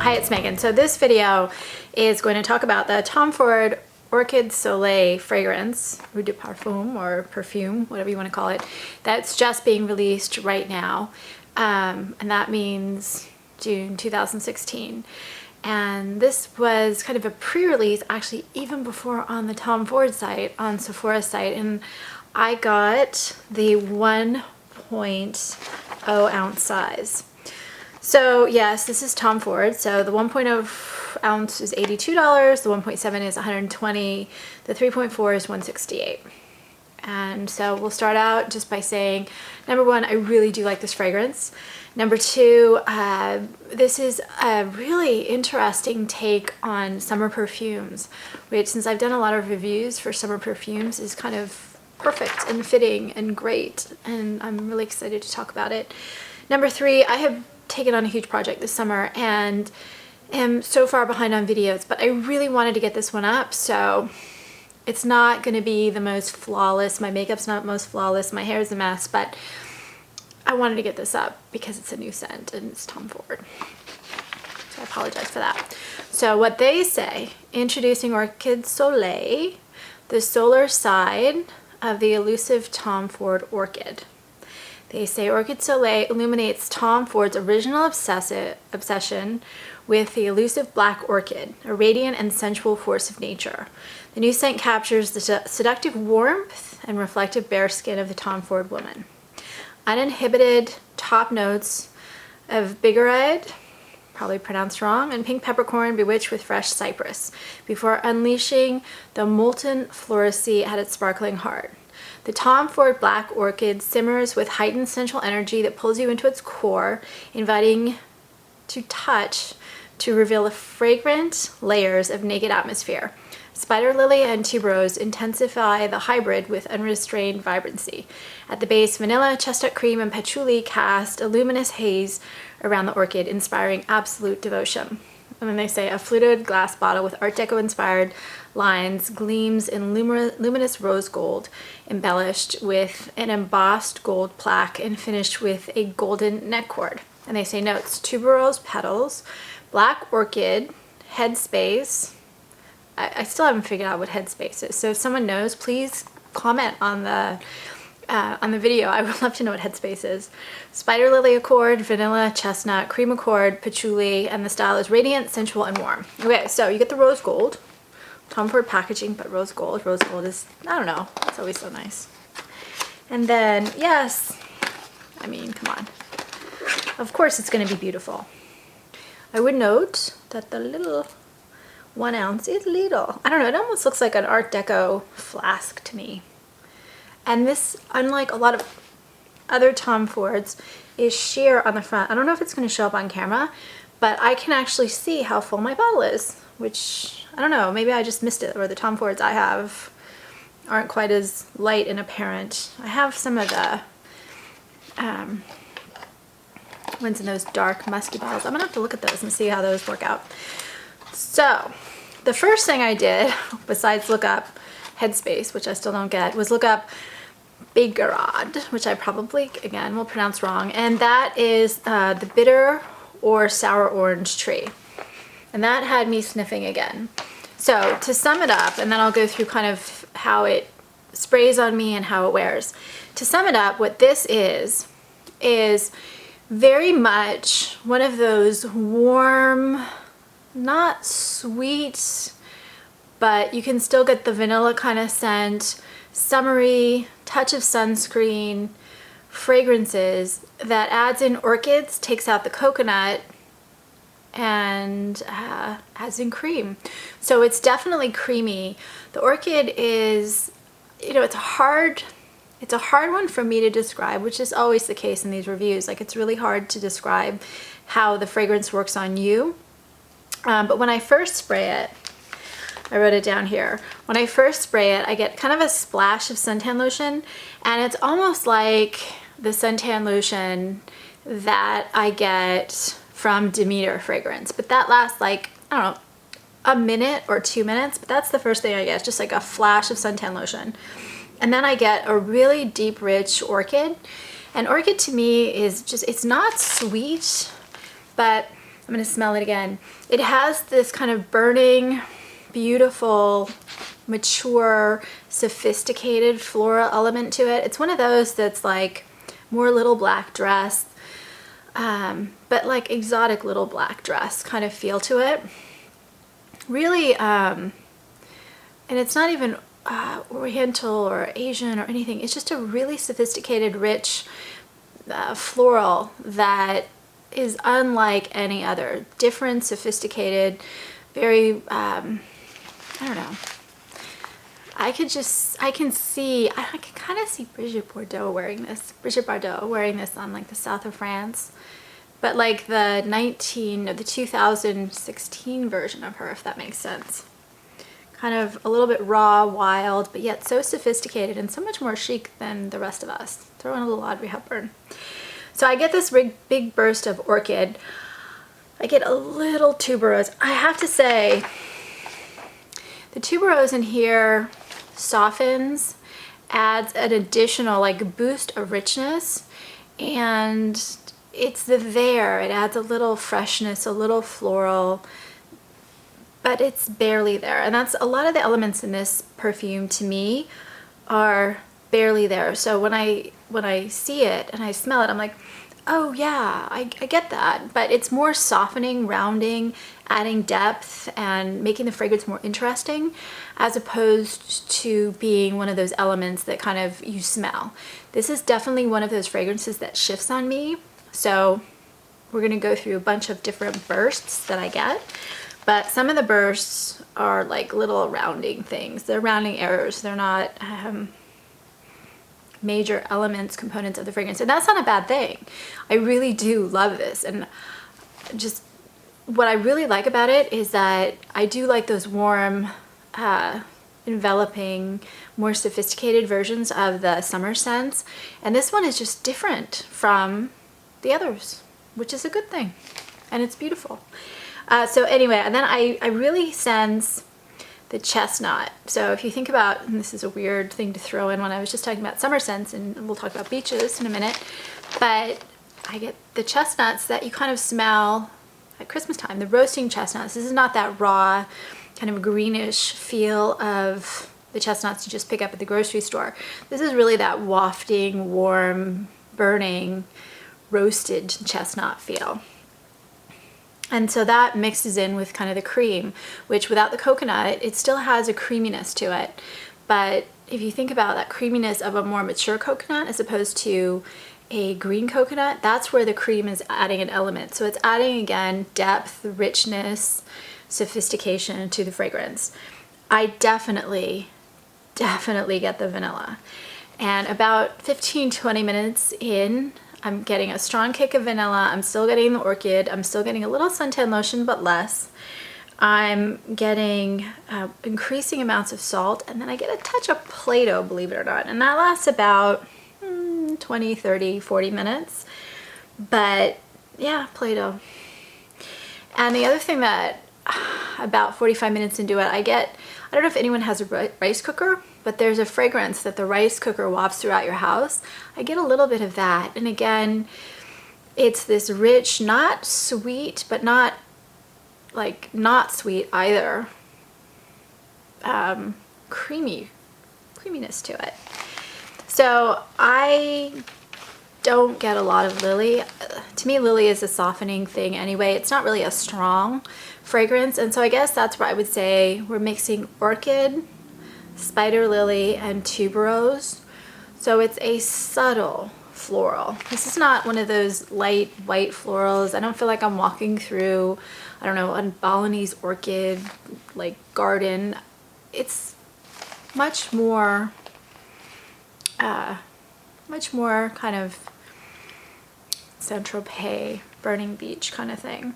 Hi, it's Megan. So this video is going to talk about the Tom Ford Orchid Soleil fragrance, Eau De Parfum or perfume, whatever you want to call it, that's just being released right now. And that means June 2016. And this was kind of a pre-release, actually even before on the Tom Ford site, on Sephora's site. And I got the 1.0 ounce size. So yes, this is Tom Ford. So the 1.0 ounce is $82, the 1.7 is $120, the 3.4 is $168. And so we'll start out just by saying, number one, I really do like this fragrance. Number two, this is a really interesting take on summer perfumes, which, since I've done a lot of reviews for summer perfumes, is kind of perfect and fitting and great, and I'm really excited to talk about it. Number three, I have taken on a huge project this summer and am so far behind on videos, but I really wanted to get this one up, so it's not going to be the most flawless. My makeup's not most flawless. My hair is a mess, but I wanted to get this up because it's a new scent and it's Tom Ford. So I apologize for that. So what they say, introducing Orchid Soleil, the solar side of the elusive Tom Ford orchid. They say Orchid Soleil illuminates Tom Ford's original obsession with the elusive black orchid, a radiant and sensual force of nature. The new scent captures the seductive warmth and reflective bare skin of the Tom Ford woman. Uninhibited top notes of bigarade, probably pronounced wrong, and pink peppercorn bewitched with fresh cypress, before unleashing the molten floracy at its sparkling heart. The Tom Ford Black Orchid simmers with heightened sensual energy that pulls you into its core, inviting to touch to reveal the fragrant layers of naked atmosphere. Spider lily and tuberose intensify the hybrid with unrestrained vibrancy. At the base, vanilla, chestnut cream, and patchouli cast a luminous haze around the orchid, inspiring absolute devotion. And then they say a fluted glass bottle with Art Deco inspired lines gleams in luminous rose gold, embellished with an embossed gold plaque and finished with a golden neck cord. And they say notes: tuberose petals, black orchid, headspace. I still haven't figured out what headspace is, so if someone knows, please comment on the video. I would love to know what headspace is. Spider lily accord, vanilla, chestnut, cream accord, patchouli, and the style is radiant, sensual, and warm. Okay, so you get the rose gold. Tom Ford packaging, but rose gold. Rose gold is, I don't know, it's always so nice. And then, yes, I mean, come on. Of course it's going to be beautiful. I would note that the little 1 ounce is little. I don't know, it almost looks like an Art Deco flask to me. And this, unlike a lot of other Tom Fords, is sheer on the front. I don't know if it's going to show up on camera, but I can actually see how full my bottle is, which, I don't know, maybe I just missed it, or the Tom Fords I have aren't quite as light and apparent. I have some of the ones in those dark musky bottles. I'm gonna have to look at those and see how those work out. So the first thing I did, besides look up headspace, which I still don't get, was look up bigarade, which I probably, again, will pronounce wrong. And that is the bitter or sour orange tree. And that had me sniffing again. So to sum it up, and then I'll go through kind of how it sprays on me and how it wears. To sum it up, what this is very much one of those warm, not sweet, but you can still get the vanilla kind of scent, summery, touch of sunscreen fragrances that adds in orchids, takes out the coconut, and adds in cream. So it's definitely creamy. The orchid is, you know, it's a hard one for me to describe, which is always the case in these reviews. Like, it's really hard to describe how the fragrance works on you. But when I first spray it, I wrote it down here. When I first spray it, I get kind of a splash of suntan lotion, and it's almost like the suntan lotion that I get from Demeter fragrance. But that lasts like, I don't know, a minute or 2 minutes, but that's the first thing I get, just like a flash of suntan lotion. And then I get a really deep, rich orchid. And orchid to me is just, it's not sweet, but I'm gonna smell it again. It has this kind of burning, beautiful, mature, sophisticated floral element to it. It's one of those that's like more little black dress, but like exotic little black dress kind of feel to it. Really, and it's not even Oriental or Asian or anything. It's just a really sophisticated, rich floral that is unlike any other. Different, sophisticated, very, I don't know. I can kind of see Brigitte Bardot wearing this on like the south of France, but like the 2016 version of her, if that makes sense. Kind of a little bit raw, wild, but yet so sophisticated and so much more chic than the rest of us. Throw in a little Audrey Hepburn. So I get this big burst of Orchid. I get a little tuberose. I have to say, the tuberose in here softens, adds an additional like boost of richness, and it's there. It adds a little freshness, a little floral, but it's barely there. And that's a lot of the elements in this perfume to me are barely there. So when I see it and I smell it, I'm like, oh yeah, I get that. But it's more softening, rounding, adding depth, and making the fragrance more interesting, as opposed to being one of those elements that kind of you smell. This is definitely one of those fragrances that shifts on me. So we're gonna go through a bunch of different bursts that I get. But some of the bursts are like little rounding things. They're rounding errors. They're not major elements, components of the fragrance. And that's not a bad thing. I really do love this. And just what I really like about it is that I do like those warm, enveloping, more sophisticated versions of the summer scents. And this one is just different from the others, which is a good thing. And it's beautiful. So anyway, and then I really sense the chestnut. So if you think about, and this is a weird thing to throw in when I was just talking about summer scents, and we'll talk about beaches in a minute, but I get the chestnuts that you kind of smell at Christmas time, the roasting chestnuts. This is not that raw, kind of greenish feel of the chestnuts you just pick up at the grocery store. This is really that wafting, warm, burning, roasted chestnut feel. And so that mixes in with kind of the cream, which without the coconut, it still has a creaminess to it. But if you think about that creaminess of a more mature coconut as opposed to a green coconut, that's where the cream is adding an element. So it's adding, again, depth, richness, sophistication to the fragrance. I definitely get the vanilla. And about 15-20 minutes in, I'm getting a strong kick of vanilla. I'm still getting the Orchid. I'm still getting a little suntan lotion, but less. I'm getting increasing amounts of salt, and then I get a touch of Play-Doh, believe it or not. And that lasts about 20, 30, 40 minutes. But yeah, Play-Doh. And the other thing that about 45 minutes into it, I don't know if anyone has a rice cooker, but there's a fragrance that the rice cooker wafts throughout your house. I get a little bit of that. And again, it's this rich, not sweet, but not sweet either, creaminess to it. So I don't get a lot of lily. To me, lily is a softening thing anyway. It's not really a strong fragrance. And so I guess that's where I would say we're mixing Orchid, Spider Lily, and Tuberose. So it's a subtle floral. This is not one of those light white florals. I don't feel like I'm walking through, I don't know, a Balinese orchid like garden. It's much more kind of Saint-Tropez, Burning Beach kind of thing.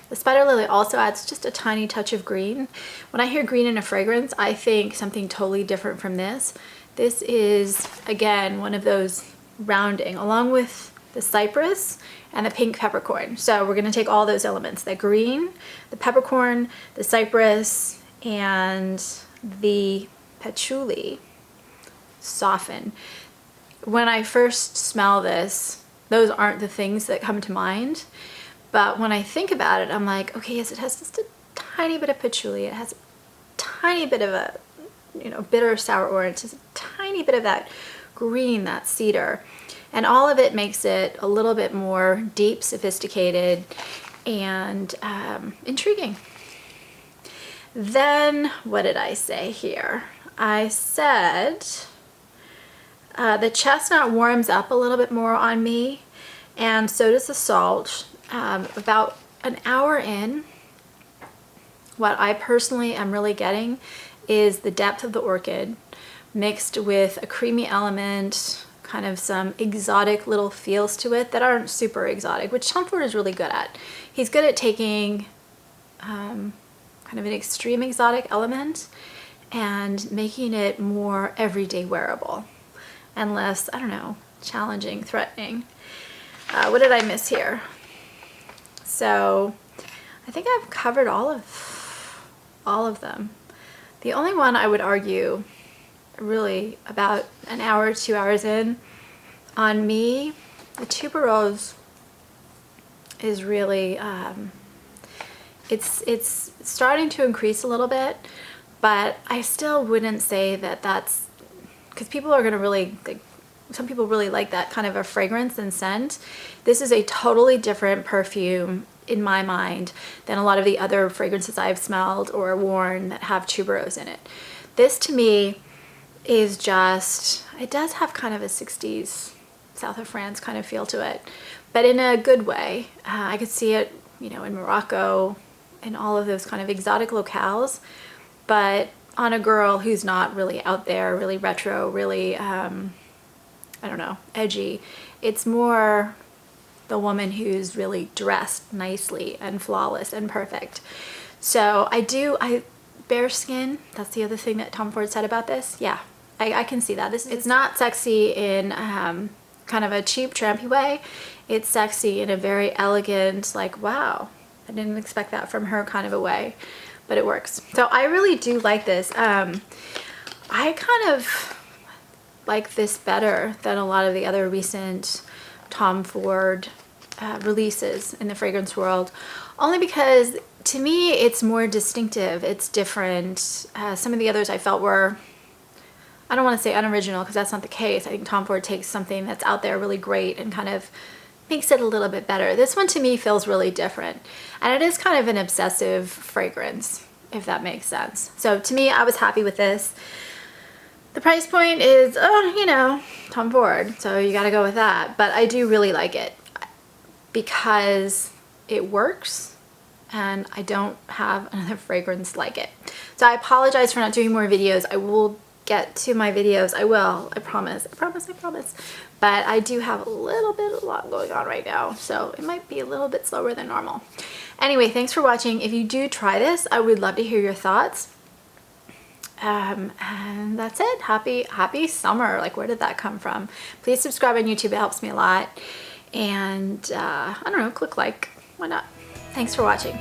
The Spider Lily also adds just a tiny touch of green. When I hear green in a fragrance, I think something totally different from this. This is, again, one of those rounding, along with the cypress and the pink peppercorn. So we're gonna take all those elements, the green, the peppercorn, the cypress, and the patchouli, soften. When I first smell this, those aren't the things that come to mind, But when I think about it, I'm like, okay, yes, it has just a tiny bit of patchouli. It has a tiny bit of a, you know, bitter sour orange, just a tiny bit of that green, that cedar. And all of it makes it a little bit more deep, sophisticated, and intriguing. Then, what did I say here? I said the chestnut warms up a little bit more on me, and so does the salt. About an hour in, what I personally am really getting is the depth of the orchid mixed with a creamy element, kind of some exotic little feels to it that aren't super exotic, which Tom Ford is really good at. He's good at taking kind of an extreme exotic element and making it more everyday wearable and less, I don't know, challenging, threatening. What did I miss here? So I think I've covered all of them. The only one I would argue really about an hour, 2 hours in, on me, the tuberose is really, it's starting to increase a little bit, but I still wouldn't say that that's, because people are going to really, like, some people really like that kind of a fragrance and scent. This is a totally different perfume in my mind than a lot of the other fragrances I've smelled or worn that have tuberose in it. This to me is just, it does have kind of a 60s south of France kind of feel to it, but in a good way. I could see it, you know, in Morocco and all of those kind of exotic locales, but on a girl who's not really out there, really retro, really, I don't know, edgy. It's more the woman who's really dressed nicely and flawless and perfect. So I bare skin, that's the other thing that Tom Ford said about this. Yeah, I can see that. It's not sexy in kind of a cheap, trampy way. It's sexy in a very elegant, like, wow, I didn't expect that from her kind of a way, but it works. So I really do like this. I kind of like this better than a lot of the other recent Tom Ford releases in the fragrance world, only because to me it's more distinctive, it's different. Some of the others I felt were, I don't want to say unoriginal because that's not the case. I think Tom Ford takes something that's out there really great and kind of makes it a little bit better. This one to me feels really different, and it is kind of an obsessive fragrance, if that makes sense. So to me, I was happy with this. The price point is, oh, you know, Tom Ford, so you gotta go with that. But I do really like it because it works, and I don't have another fragrance like it. So I apologize for not doing more videos. I will get to my videos. I will, I promise, I promise, I promise. But I do have a lot going on right now, so it might be a little bit slower than normal. Anyway, thanks for watching. If you do try this, I would love to hear your thoughts. And that's it. Happy summer. Like, where did that come from? Please subscribe on YouTube. It helps me a lot. And I don't know, click like. Why not? Thanks for watching.